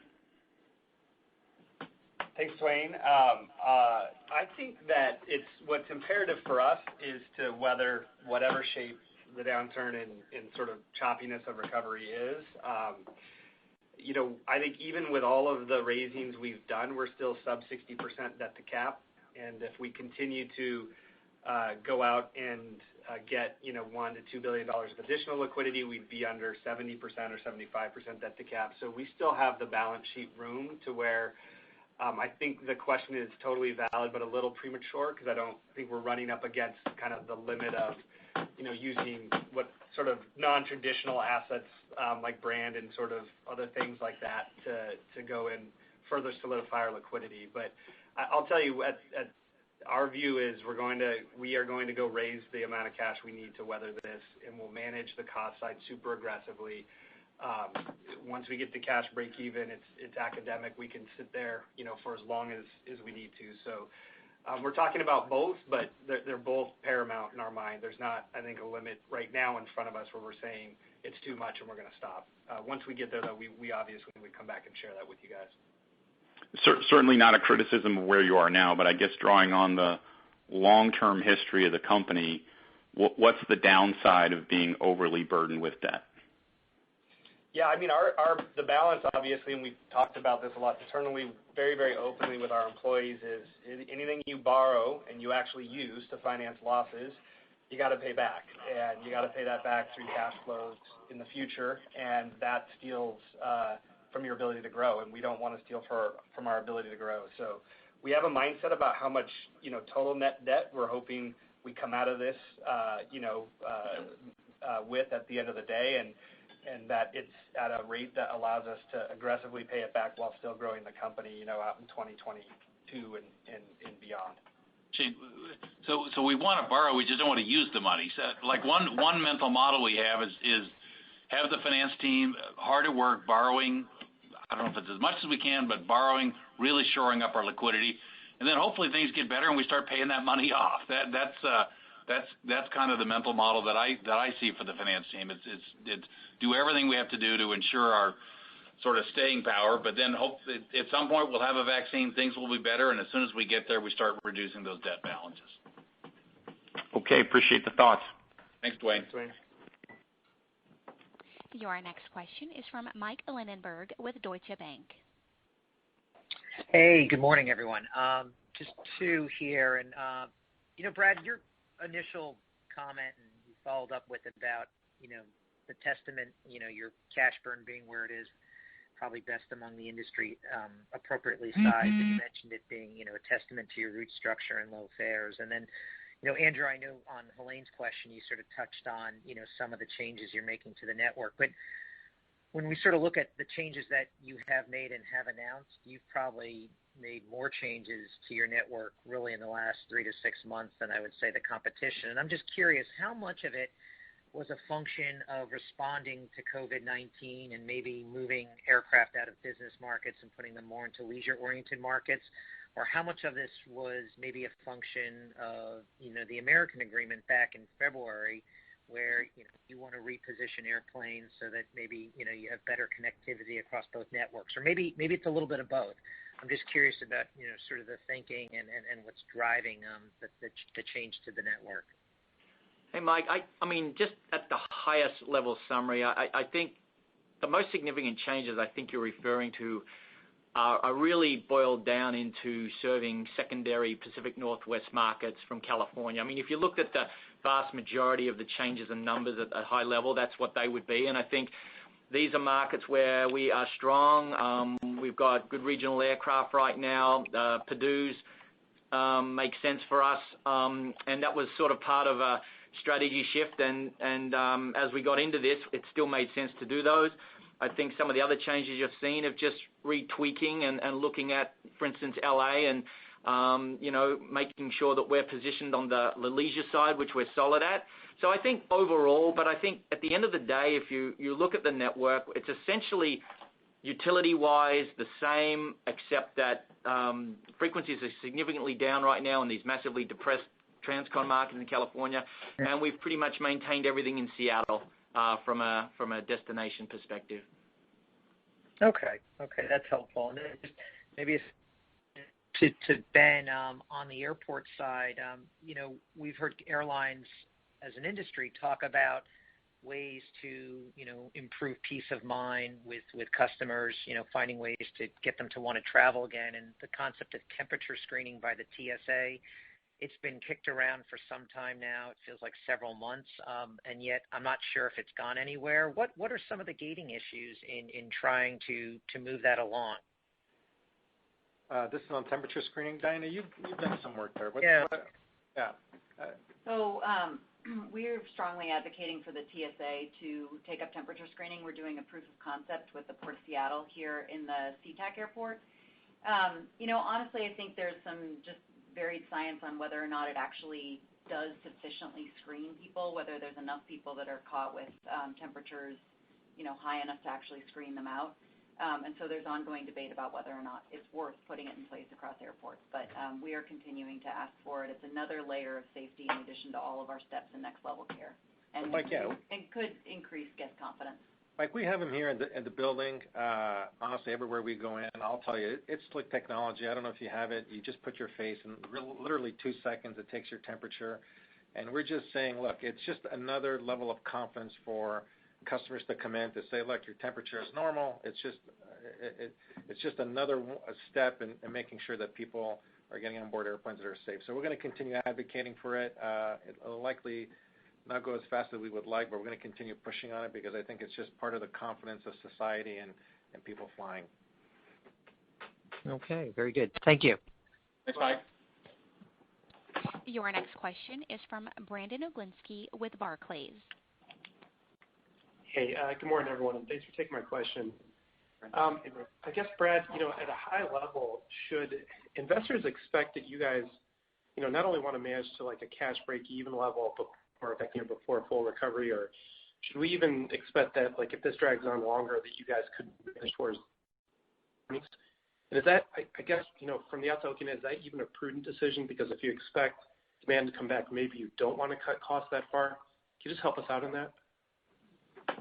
Thanks, Dwayne. I think that what's imperative for us is to weather whatever shape the downturn and sort of choppiness of recovery is. I think even with all of the raisings we've done, we're still sub 60% debt to cap. And if we continue to go out and get $1 to $2 billion of additional liquidity, we'd be under 70% or 75% debt to cap. So we still have the balance sheet room to where I think the question is totally valid, but a little premature because I don't think we're running up against kind of the limit of using what sort of non-traditional assets like brand and sort of other things like that to go and further solidify our liquidity. But I'll tell you, our view is we are going to go raise the amount of cash we need to weather this, and we'll manage the cost side super aggressively. Once we get to cash break even, it's academic. We can sit there, for as long as we need to. So we're talking about both, but they're both paramount in our mind. There's not, I think, a limit right now in front of us where we're saying it's too much and we're going to stop. Once we get there, though, we obviously would come back and share that with you guys.
Certainly not a criticism of where you are now, but I guess drawing on the long-term history of the company, what's the downside of being overly burdened with debt?
Yeah, I mean, the balance, obviously, and we've talked about this a lot internally, very, very openly with our employees, is anything you borrow and you actually use to finance losses, you got to pay back. And you got to pay that back through cash flows in the future, and that steals from your ability to grow, and we don't want to steal from our ability to grow. So we have a mindset about how much, total net debt we're hoping we come out of this, with at the end of the day, and that it's at a rate that allows us to aggressively pay it back while still growing the company, out in 2022 and beyond.
So we want to borrow, we just don't want to use the money. So like one mental model we have is have the finance team hard at work borrowing. I don't know if it's as much as we can, but borrowing, really shoring up our liquidity, and then hopefully things get better and we start paying that money off. That's kind of the mental model that I see for the finance team. It's do everything we have to do to ensure our sort of staying power, but then hope that at some point we'll have a vaccine, things will be better, and as soon as we get there, we start reducing those debt balances.
Okay, appreciate the thoughts.
Thanks, Dwayne.
Thanks, Dwayne.
Your next question is from Mike Linenberg with Deutsche Bank.
Hey, good morning, everyone. Just two here, and Brad, your initial comment, and you followed up with about the testament, your cash burn being where it is, probably best among the industry, appropriately sized. And you mentioned it being a testament to your root structure and low fares. And then Andrew, I know on Helene's question, you sort of touched on, some of the changes you're making to the network. But when we sort of look at the changes that you have made and have announced, you've probably made more changes to your network really in the last 3 to 6 months than I would say the competition. And I'm just curious, how much of it was a function of responding to COVID-19 and maybe moving aircraft out of business markets and putting them more into leisure-oriented markets? Or how much of this was maybe a function of, the American agreement back in February where, you want to reposition airplanes so that maybe, you have better connectivity across both networks? Or maybe it's a little bit of both. I'm just curious about, sort of the thinking and what's driving the change to the network.
Hey, Mike, I mean, just at the highest level summary, I think the most significant changes I think you're referring to are really boiled down into serving secondary Pacific Northwest markets from California. I mean, if you looked at the vast majority of the changes in numbers at a high level, that's what they would be. And I think these are markets where we are strong. We've got good regional aircraft right now. Purdue's make sense for us, and that was sort of part of a strategy shift. And as we got into this, it still made sense to do those. I think some of the other changes you've seen of just retweaking and looking at, for instance, LA and making sure that we're positioned on the leisure side, which we're solid at. So I think overall, but I think at the end of the day, if you look at the network, it's essentially utility-wise the same, except that frequencies are significantly down right now in these massively depressed transcon markets in California, and we've pretty much maintained everything in Seattle from a destination perspective.
Okay, that's helpful. And then just maybe to Ben on the airport side, we've heard airlines as an industry talk about ways to improve peace of mind with customers, finding ways to get them to want to travel again. And the concept of temperature screening by the TSA, it's been kicked around for some time now. It feels like several months, and yet I'm not sure if it's gone anywhere. What are some of the gating issues in trying to move that along?
This is on temperature screening. Diana, you've done some work there.
So we're strongly advocating for the TSA to take up temperature screening. We're doing a proof of concept with the Port of Seattle here in the SeaTac airport. Honestly, I think there's some just varied science on whether or not it actually does sufficiently screen people, whether there's enough people that are caught with temperatures, high enough to actually screen them out. And so there's ongoing debate about whether or not it's worth putting it in place across airports. But we are continuing to ask for it. It's another layer of safety in addition to all of our steps in next level care. And it could increase guest confidence.
Mike, we have them here in the building. Honestly, everywhere we go in, I'll tell you, it's slick technology. I don't know if you have it. You just put your face, and literally 2 seconds, it takes your temperature. And we're just saying, look, it's just another level of confidence for customers to come in to say, look, your temperature is normal. It's just another step in making sure that people are getting on board airplanes that are safe. So we're going to continue advocating for it. It'll likely not go as fast as we would like, but we're going to continue pushing on it because I think it's just part of the confidence of society and people flying.
Okay, very good. Thank you.
Thanks, Mike.
Your next question is from Brandon Oglinski with Barclays.
Hey, good morning, everyone, and thanks for taking my question. I guess, Brad, at a high level, should investors expect that you guys, not only want to manage to like a cash break-even level before a full recovery, or should we even expect that, like, if this drags on longer, that you guys could manage towards earnings? And is that, I guess, from the outside looking in, is that even a prudent decision? Because if you expect demand to come back, maybe you don't want to cut costs that far. Can you just help us out on that?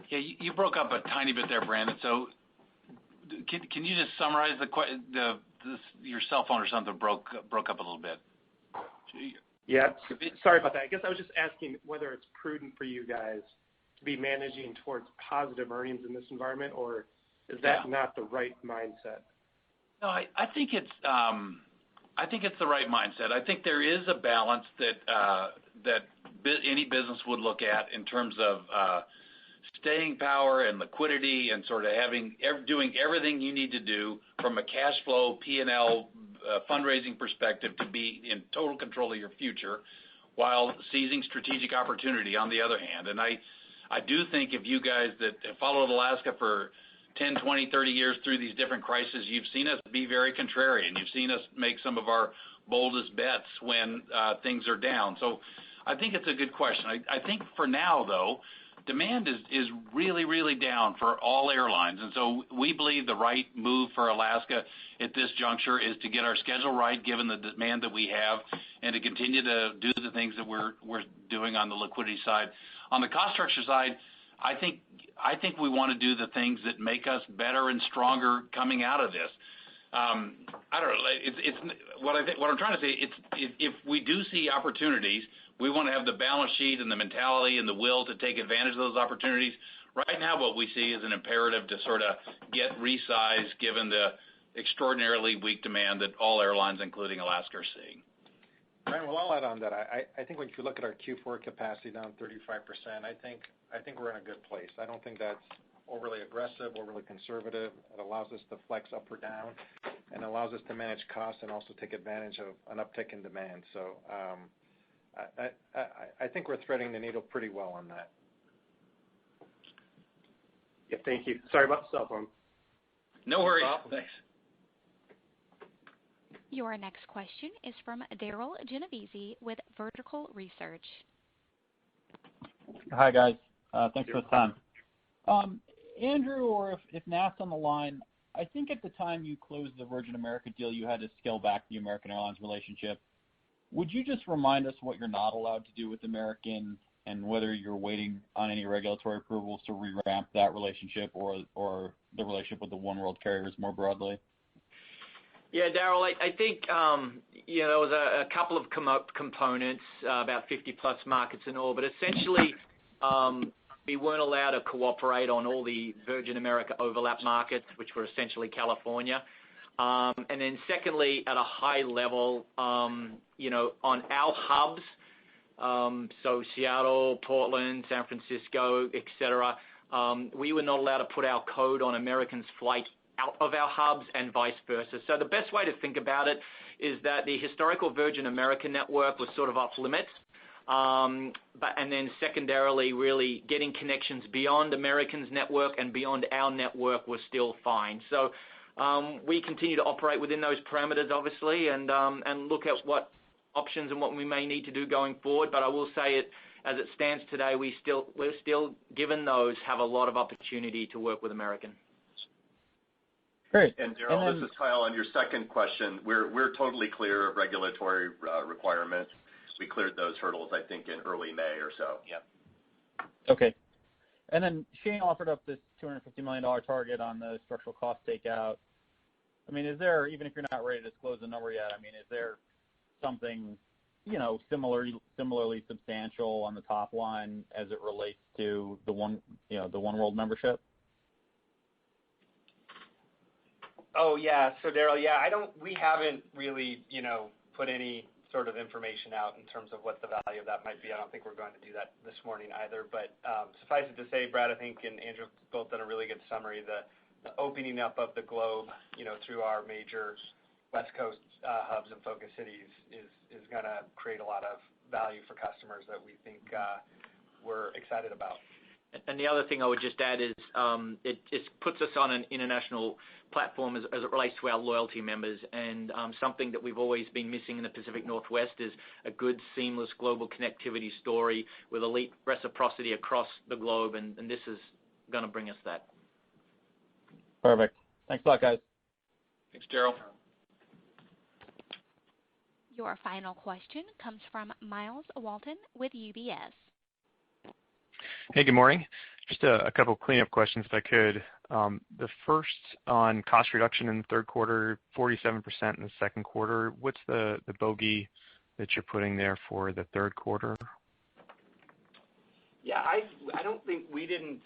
Yeah, you broke up a tiny bit there, Brandon. So can you just summarize your cell phone or something broke up a little bit?
Yeah, sorry about that. I guess I was just asking whether it's prudent for you guys to be managing towards positive earnings in this environment, or is that not the right mindset?
No, I think it's the right mindset. I think there is a balance that any business would look at in terms of staying power and liquidity and sort of doing everything you need to do from a cash flow, P&L, fundraising perspective to be in total control of your future while seizing strategic opportunity on the other hand. And I do think if you guys that have followed Alaska for 10, 20, 30 years through these different crises, you've seen us be very contrarian. You've seen us make some of our boldest bets when things are down. So I think it's a good question. I think for now, though, demand is really, really down for all airlines. And so we believe the right move for Alaska at this juncture is to get our schedule right, given the demand that we have, and to continue to do the things that we're doing on the liquidity side. On the cost structure side, I think we want to do the things that make us better and stronger coming out of this. I don't know. What I'm trying to say, if we do see opportunities, we want to have the balance sheet and the mentality and the will to take advantage of those opportunities. Right now, what we see is an imperative to sort of get resized given the extraordinarily weak demand that all airlines, including Alaska, are seeing.
Brian, well, I'll add on that. I think when you look at our Q4 capacity down 35%, I think we're in a good place. I don't think that's overly aggressive, overly conservative. It allows us to flex up or down. and allows us to manage costs and also take advantage of an uptick in demand. So I think we're threading the needle pretty well on that.
Yeah, thank you. Sorry about the cell phone.
No worries. Thanks.
Your next question is from Daryl Genovese with Vertical Research.
Hi, guys. Thanks for the time. Andrew, or if Nat's on the line, I think at the time you closed the Virgin America deal, you had to scale back the American Airlines relationship. Would you just remind us what you're not allowed to do with American and whether you're waiting on any regulatory approvals to re-ramp that relationship or the relationship with the One World carriers more broadly?
Yeah, Daryl, I think there was a couple of components, about 50-plus markets in all, but essentially we weren't allowed to cooperate on all the Virgin America overlap markets, which were essentially California. And then secondly, at a high level, on our hubs, so Seattle, Portland, San Francisco, et cetera, we were not allowed to put our code on American's flight out of our hubs and vice versa. So the best way to think about it is that the historical Virgin America network was sort of off limits. And then secondarily, really getting connections beyond American's network and beyond our network was still fine. So we continue to operate within those parameters, obviously, and look at what options and what we may need to do going forward. But I will say it, as it stands today, we're still, given those, have a lot of opportunity to work with American.
Great.
And Daryl, this is Kyle. On your second question, we're totally clear of regulatory requirements. We cleared those hurdles, I think, in early May or so.
Yep. Okay. And then Shane offered up this $250 million target on the structural cost takeout. I mean, is there, even if you're not ready to disclose the number yet, I mean, is there something, similarly substantial on the top line as it relates to the One World membership?
Oh yeah, so Daryl, we haven't really, put any sort of information out in terms of what the value of that might be. I don't think we're going to do that this morning either. But suffice it to say, Brad, I think, and Andrew both done a really good summary. The opening up of the globe, through our major West Coast hubs and focus cities is going to create a lot of value for customers that we think we're excited about.
And the other thing I would just add is it puts us on an international platform as it relates to our loyalty members. And something that we've always been missing in the Pacific Northwest is a good, seamless global connectivity story with elite reciprocity across the globe. And this is going to bring us that.
Perfect. Thanks a lot, guys.
Thanks, Daryl.
Your final question comes from Miles Walton with UBS.
Hey, good morning. Just a couple cleanup questions if I could. The first on cost reduction in the third quarter, 47% in the second quarter. What's the bogey that you're putting there for the third quarter?
Yeah, I don't think we didn't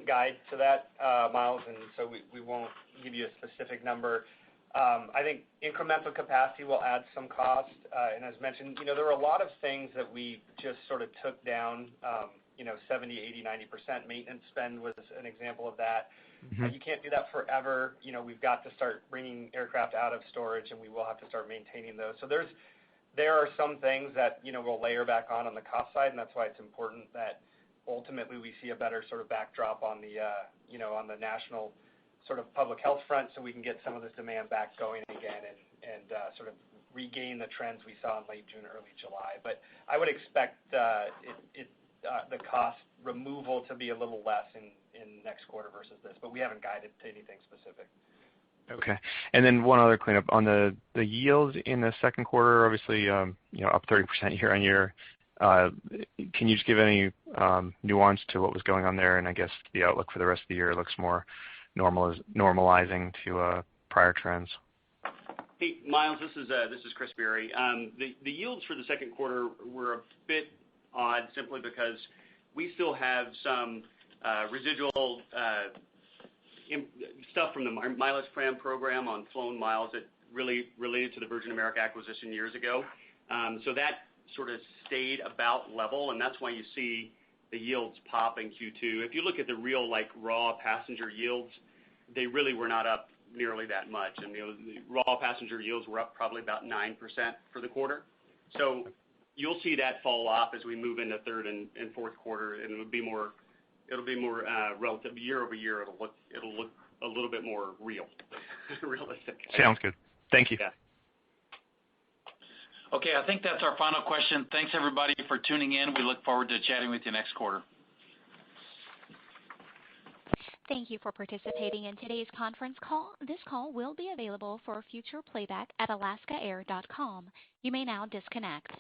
guide to that, Miles, and so we won't give you a specific number. I think incremental capacity will add some cost, and as mentioned, there were a lot of things that we just sort of took down. 70, 80, 90% maintenance spend was an example of that.
Mm-hmm.
You can't do that forever. We've got to start bringing aircraft out of storage, and we will have to start maintaining those. So there are some things that we'll layer back on the cost side, and that's why it's important that ultimately we see a better sort of backdrop on the on the national sort of public health front, so we can get some of this demand back going again and sort of regain the trends we saw in late June, early July. But I would expect the cost removal to be a little less in next quarter versus this, but we haven't guided to anything specific.
Okay. And then one other cleanup on the yields in the second quarter, obviously, up 30% year on year. Can you just give any nuance to what was going on there? And I guess the outlook for the rest of the year looks more normalizing to prior trends.
Hey, Miles, this is Chris Berry. The yields for the second quarter were a bit odd simply because we still have some residual stuff from the mileage plan program on flown miles that really related to the Virgin America acquisition years ago. So that sort of stayed about level, and that's why you see the yields pop in Q2. If you look at the real raw passenger yields, they really were not up nearly that much. And the raw passenger yields were up probably about 9% for the quarter. So you'll see that fall off as we move into third and fourth quarter, and it'll be more relative year over year. It'll look a little bit more realistic.
Sounds good. Thank you.
Yeah.
Okay, I think that's our final question. Thanks everybody for tuning in. We look forward to chatting with you next quarter.
Thank you for participating in today's conference call. This call will be available for future playback at alaskaair.com. You may now disconnect.